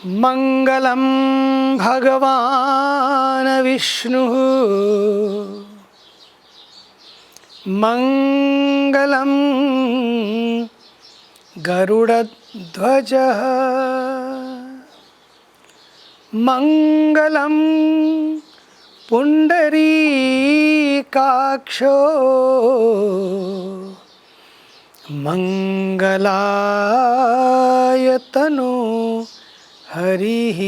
मंगलम भगवान विष्णु मंगलम गरुड़ध्वज मंगलम पुंडरीकाक्षो मंगलाय तनो हरिः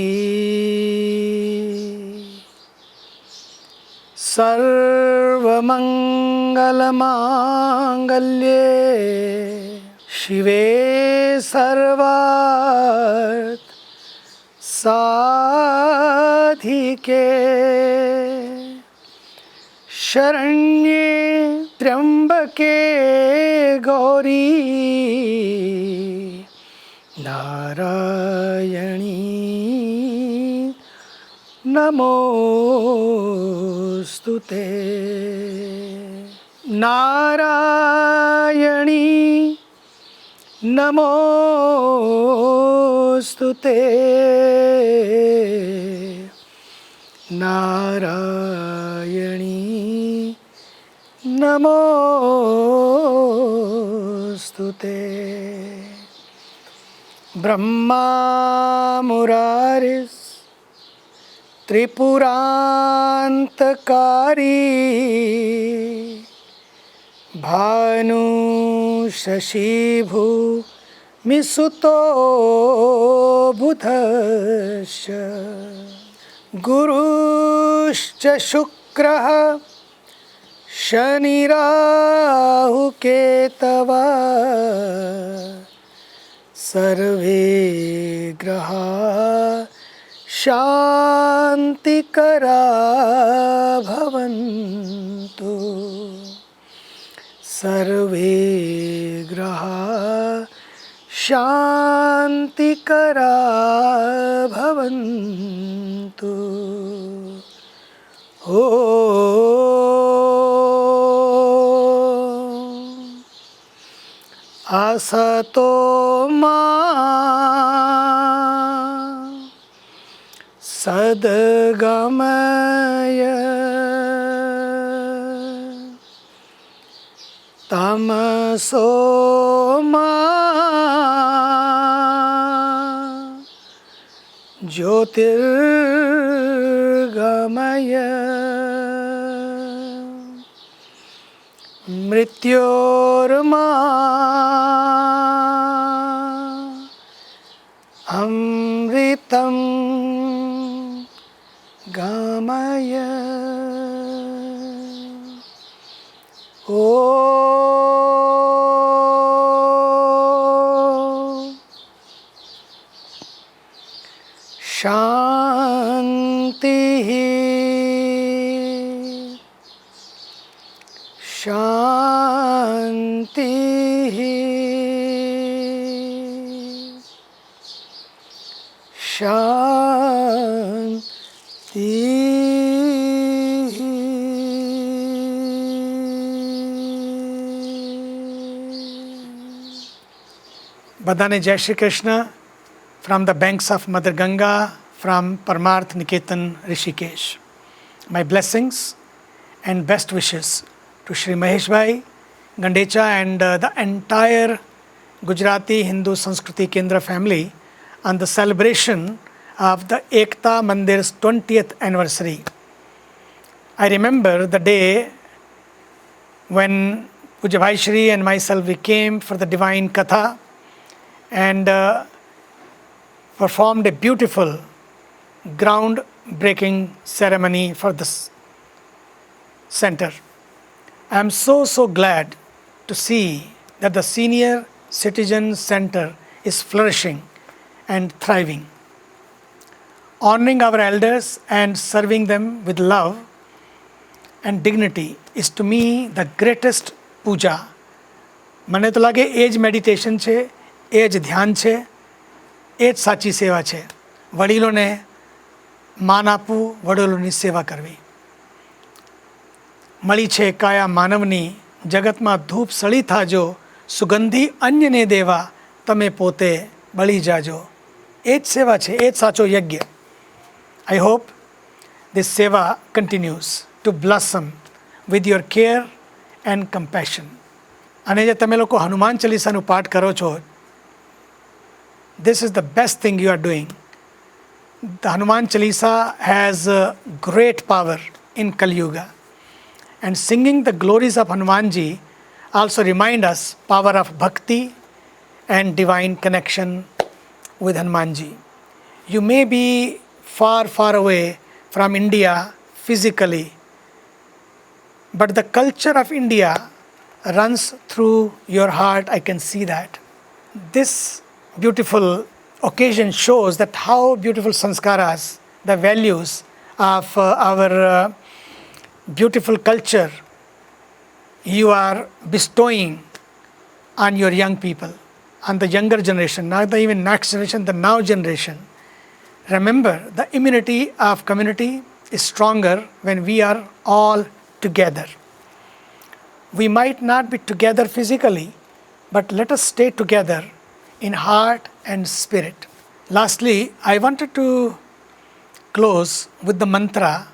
सर्वमंगलमांगल्ये शिवे सर्वार्थ साधिके शरण्ये त्र्यंबके गौरी नारायणी नमोस्तुते। नारायणी नमोस्तुते। नारायणी नमोस्तुते। ब्रह्मा मुरारिस् त्रिपुरान्तकारी भानु शशिभूमिसुतो बुधश्च गुरुश्च शुक्रः शनिराहुकेतवः सर्वे ग्रहा शान्तिकरा भवन्तु। सर्वे ग्रहा शान्तिकरा भवन्तु। असतो मा सद्गमय तमसो मा ज्योतिर्गमय मृत्योर्मा अमृतं गमय। ओ शांति शांति शांति। बधाने जय Shri Krishna from the banks of Mother Ganga, from Paramarth Niketan, Rishikesh. My blessings and best wishes to Shri Mahesh Bhai, Gandecha and the entire Gujarati Hindu Sanskriti Kendra family on the celebration of the Ekta Mandir's 20th anniversary. I remember the day when Pujya Bhai Shri and myself we came for the Divine Katha and performed a beautiful ground-breaking ceremony for this center. I am so glad to see that the Senior Citizen Center is flourishing and thriving. Honoring our elders and serving them with love and dignity is to me the greatest puja. મને તો લાગે એ જ meditation છે, એ જ ધ્યાન છે, એ જ સાચી સેવા છે. વડીલોને માન આપવું, વડીલોની સેવા કરવી. મળી છે કાયા માનવની, જગતમાં ધૂપ સળી થાજો, સુગંધી અન્યને દેવા, તમે પોતે બળી જાજો. એ જ સેવા છે, એ જ સાચો યજ્ઞ. I hope this seva continues to blossom with your care and compassion. અને જે તમે લોકો હનુમાન ચાલીસાનું પાઠ કરો છો, this is the best thing you are doing. The Hanuman Chalisa has great power in Kali Yuga. And singing the glories of Hanumanji also remind us power of bhakti and divine connection with Hanumanji. You may be far, far away from India physically, but the culture of India runs through your heart. I can see that. This beautiful occasion shows that how beautiful sanskaras, the values of our beautiful culture you are bestowing on your young people, on the younger generation, not the even next generation, the now generation. Remember, the immunity of community is stronger when we are all together. We might not be together physically, but let us stay together in heart and spirit. Lastly, I wanted to close with the mantra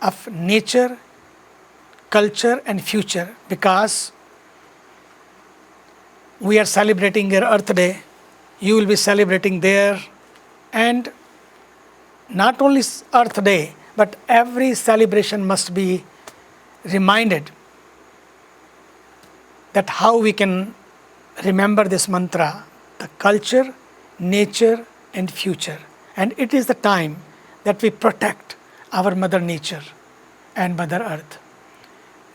of nature, culture and future, because we are celebrating your Earth Day. You will be celebrating there, and not only Earth Day, but every celebration must be reminded that how we can remember this mantra, the culture, nature and future. And it is the time that we protect our Mother Nature and Mother Earth.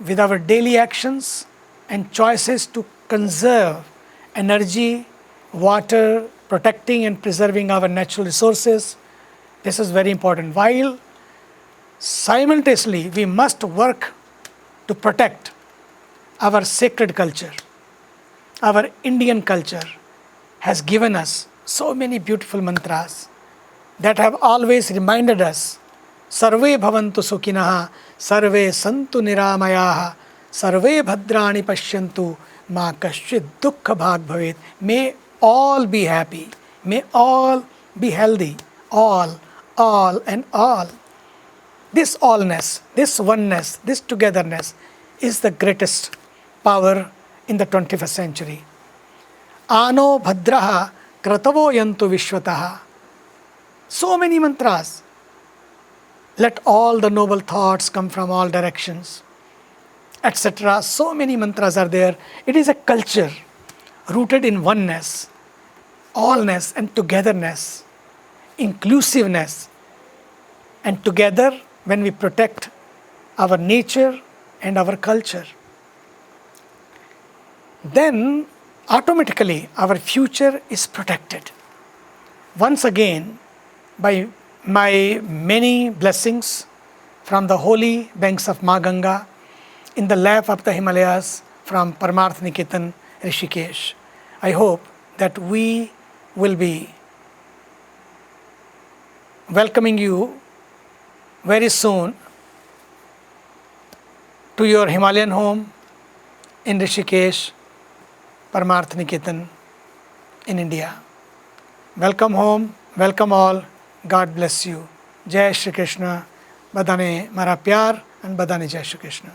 With our daily actions and choices to conserve energy, water, protecting and preserving our natural resources, this is very important. While simultaneously we must work to protect our sacred culture. Our Indian culture has given us so many beautiful mantras that have always reminded us, Sarve bhavantu sukhinaha, sarve santu niramayaha, sarve bhadrani pashyantu, ma kaschid dukkha bhag bhavet. May all be happy, may all be healthy, all and all. This allness, this oneness, this togetherness is the greatest power in the 21st century. Ano bhadraha kratavo yantu vishwataha. So many mantras. Let all the noble thoughts come from all directions, etc. So many mantras are there. It is a culture rooted in oneness, allness and togetherness, inclusiveness. And together, when we protect our nature and our culture, then automatically our future is protected. Once again, by my many blessings from the holy banks of Ma Ganga, in the lap of the Himalayas from Parmarth Niketan, Rishikesh, I hope that we will be welcoming you very soon to your Himalayan home in Rishikesh, Parmarth Niketan in India. Welcome home, welcome all. God bless you. Jai Shri Krishna. બધાને મારા પ્યાર અને બધાને જય શ્રી કૃષ્ણ.